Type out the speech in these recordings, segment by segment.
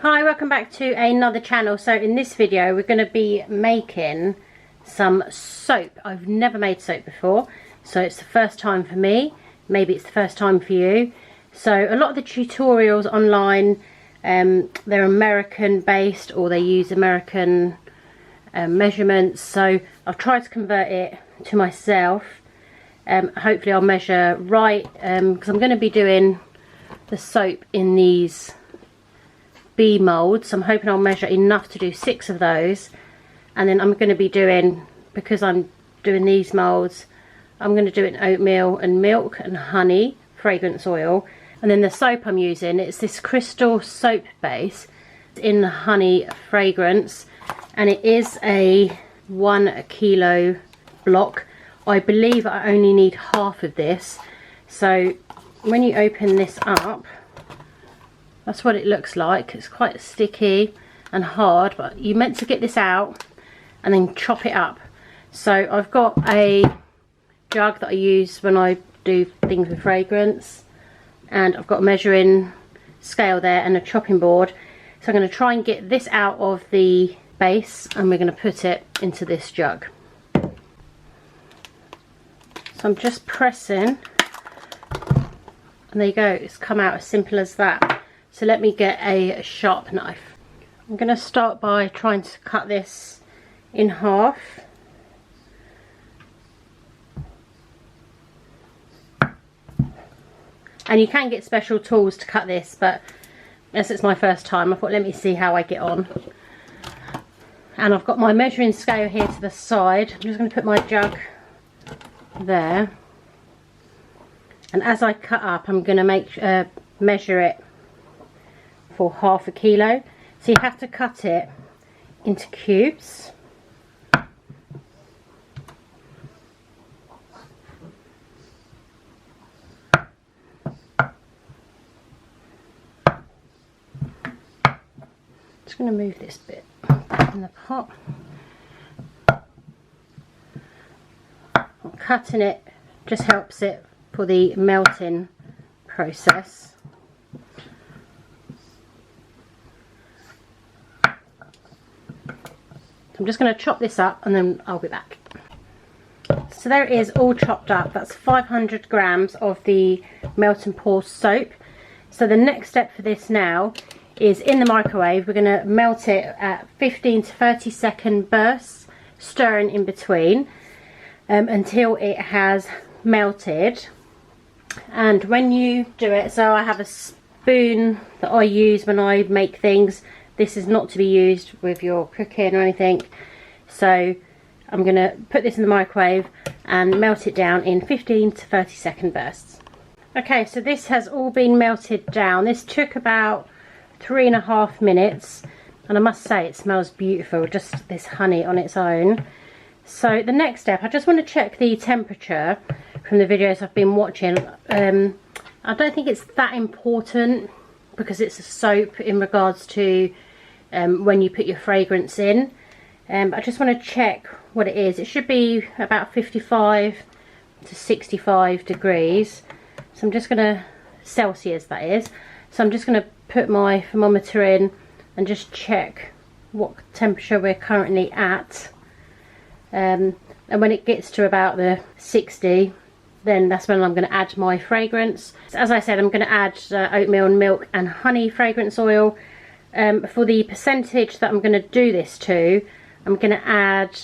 Hi, welcome back to another channel. So in this video we're going to be making some soap. I've never made soap before, so it's the first time for me. Maybe it's the first time for you. So a lot of the tutorials online, they're American based, or they use American measurements. So I've tried to convert it to myself. Hopefully I'll measure right, because I'm going to be doing the soap in these bee molds. I'm hoping I'll measure enough to do 6 of those, and then I'm going to be doing, because I'm doing these molds, I'm going to do it in oatmeal and milk and honey fragrance oil. And then the soap I'm using, it's this crystal soap base in the honey fragrance, and it is a 1 kilo block. I believe I only need half of this. So when you open this up, that's what it looks like. It's quite sticky and hard, but you're meant to get this out and then chop it up. So I've got a jug that I use when I do things with fragrance, and I've got a measuring scale there and a chopping board. So I'm going to try and get this out of the base, and we're going to put it into this jug. So I'm just pressing, and there you go, it's come out as simple as that. So let me get a sharp knife. I'm going to start by trying to cut this in half. And you can get special tools to cut this, but as it's my first time, I thought let me see how I get on. And I've got my measuring scale here to the side. I'm just going to put my jug there. And as I cut up, I'm going to measure it for half a kilo. So you have to cut it into cubes. Just going to move this bit back in the pot. Cutting it just helps it for the melting process. I'm just going to chop this up and then I'll be back. So there it is, all chopped up. That's 500 grams of the melt and pour soap. So the next step for this now is in the microwave. We're going to melt it at 15 to 30 second bursts, stirring in between until it has melted. And when you do it, so I have a spoon that I use when I make things. This is not to be used with your cooking or anything. So I'm going to put this in the microwave and melt it down in 15 to 30 second bursts. Okay, so this has all been melted down. This took about 3.5 minutes, and I must say it smells beautiful, just this honey on its own. So the next step, I just want to check the temperature from the videos I've been watching. I don't think it's that important because it's a soap in regards to when you put your fragrance in. I just want to check what it is. It should be about 55 to 65 degrees. So I'm just going to, Celsius that is. So I'm just going to put my thermometer in and just check what temperature we're currently at. And when it gets to about the 60, then that's when I'm going to add my fragrance. So as I said, I'm going to add oatmeal and milk and honey fragrance oil. For the percentage that I'm going to do this to, I'm going to add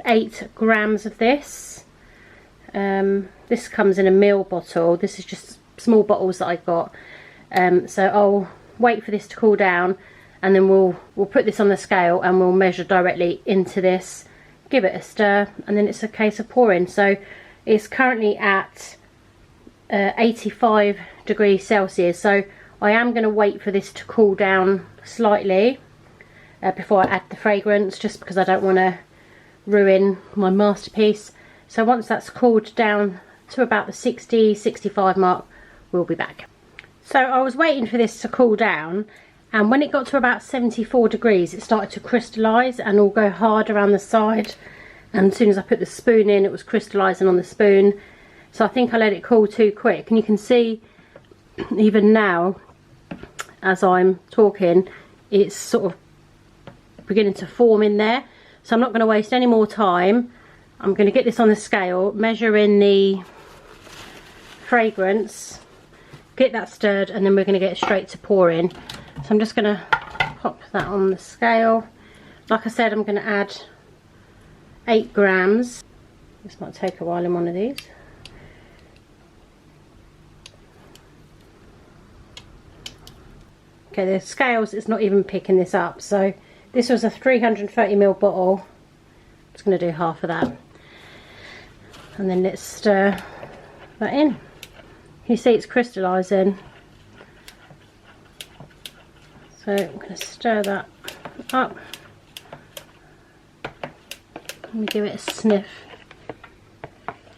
8 grams of this. This comes in a ml bottle. This is just small bottles that I got. So I'll wait for this to cool down, and then we'll put this on the scale and we'll measure directly into this, give it a stir, and then it's a case of pouring. So it's currently at 85 degrees Celsius. So I am going to wait for this to cool down slightly before I add the fragrance, just because I don't want to ruin my masterpiece. So once that's cooled down to about the 60-65 mark, we'll be back. So I was waiting for this to cool down, and when it got to about 74 degrees it started to crystallise and all go hard around the side, and as soon as I put the spoon in it was crystallising on the spoon. So I think I let it cool too quick, and you can see even now as I'm talking it's sort of beginning to form in there. So I'm not going to waste any more time. I'm going to get this on the scale, measure in the fragrance, get that stirred, and then we're going to get straight to pouring. So I'm just going to pop that on the scale. Like I said, I'm going to add 8 grams. This might take a while in one of these. Okay, the scales is not even picking this up. So this was a 330ml bottle. I'm just going to do half of that. And then let's stir that in. You see it's crystallising. So I'm going to stir that up. Let me give it a sniff.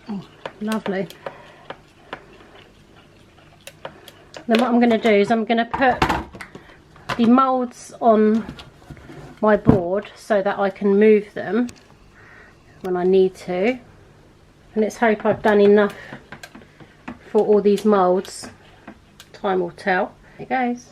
Oh, lovely. Then what I'm going to do is I'm going to put the moulds on my board so that I can move them when I need to. And let's hope I've done enough for all these moulds. Time will tell. There it goes.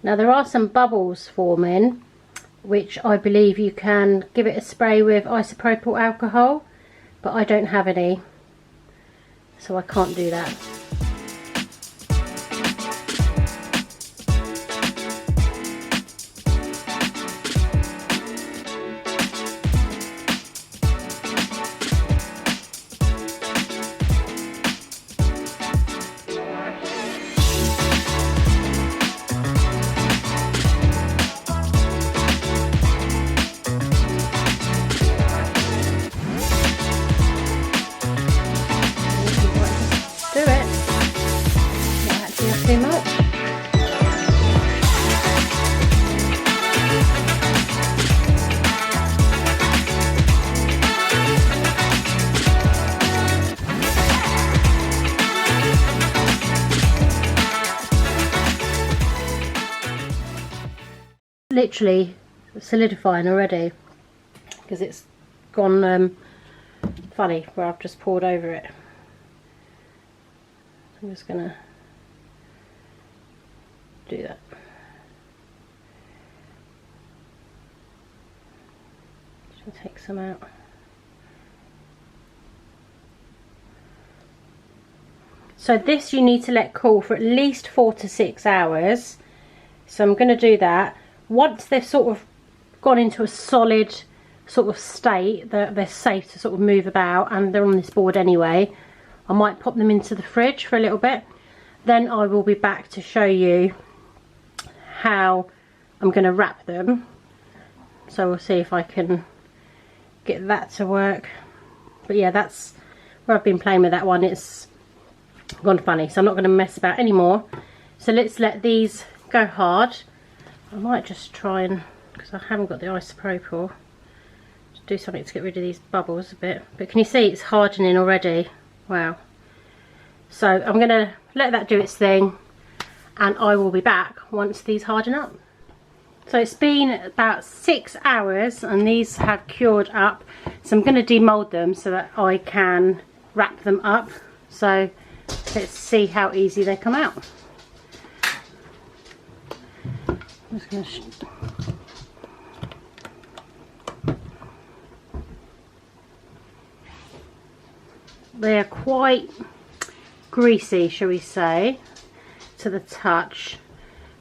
Now there are some bubbles forming, which I believe you can give it a spray with isopropyl alcohol, but I don't have any, so I can't do that. Too much. Literally solidifying already because it's gone funny where I've just poured over it. I'm just gonna do that. Just take some out. So this you need to let cool for at least 4 to 6 hours. So I'm going to do that. Once they've sort of gone into a solid sort of state, that they're safe to sort of move about and they're on this board anyway, I might pop them into the fridge for a little bit. Then I will be back to show you how I'm going to wrap them. So we'll see if I can get that to work. But yeah, that's where I've been playing with that one. It's gone funny, so I'm not going to mess about anymore. So let's let these go hard. I might just try and, because I haven't got the isopropyl, just do something to get rid of these bubbles a bit. But can you see it's hardening already? Wow. So I'm going to let that do its thing, and I will be back once these harden up. So it's been about 6 hours and these have cured up. So I'm going to demold them so that I can wrap them up. So let's see how easy they come out. I'm just going to they are quite greasy, shall we say, to the touch.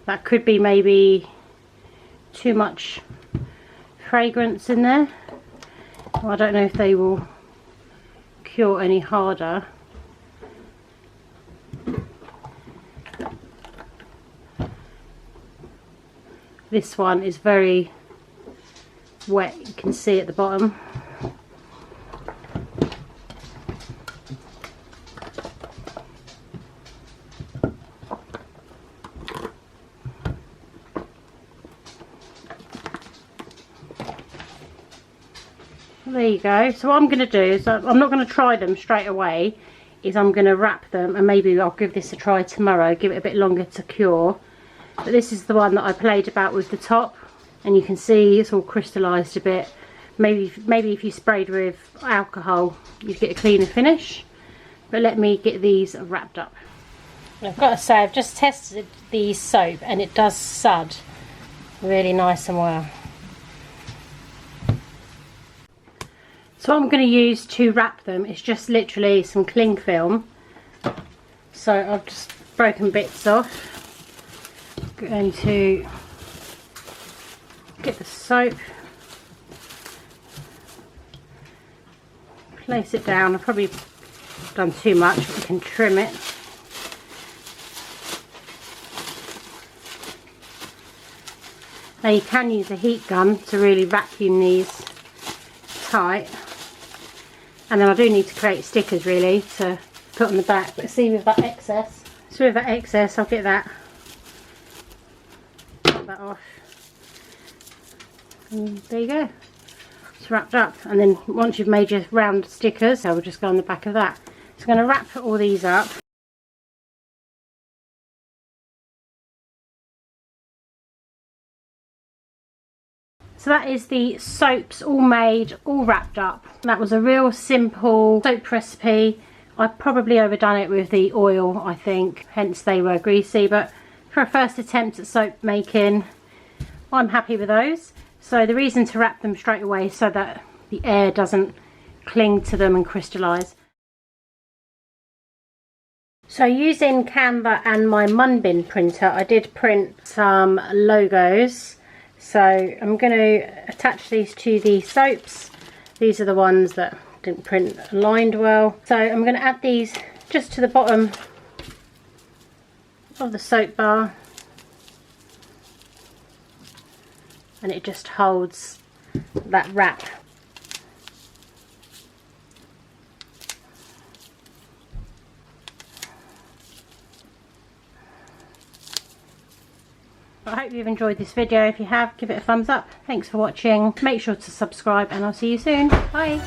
That could be maybe too much fragrance in there. Well, I don't know if they will cure any harder. This one is very wet, you can see at the bottom. There you go. So what I'm going to do is, I'm not going to try them straight away, is I'm going to wrap them, and maybe I'll give this a try tomorrow, give it a bit longer to cure. But this is the one that I played about with the top, and you can see it's all crystallised a bit. Maybe if you sprayed with alcohol you'd get a cleaner finish, but let me get these wrapped up. I've got to say, I've just tested the soap and it does sud really nice and well. So what I'm going to use to wrap them is just literally some cling film. So I've just broken bits off. I'm going to get the soap, place it down. I've probably done too much, but we can trim it. Now you can use a heat gun to really vacuum these tight. And then I do need to create stickers really to put on the back, but see with that excess. So with that excess I'll get that off. And there you go. It's wrapped up. And then once you've made your round stickers, I will just go on the back of that. So I'm going to wrap all these up. So that is the soaps all made, all wrapped up. That was a real simple soap recipe. I probably overdone it with the oil, I think, hence they were greasy, but for a first attempt at soap making, I'm happy with those. So the reason to wrap them straight away is so that the air doesn't cling to them and crystallise. So using Canva and my Munbin printer, I did print some logos. So I'm going to attach these to the soaps. These are the ones that didn't print aligned well. So I'm going to add these just to the bottom of the soap bar. And it just holds that wrap. I hope you've enjoyed this video. If you have, give it a thumbs up. Thanks for watching. Make sure to subscribe and I'll see you soon. Bye.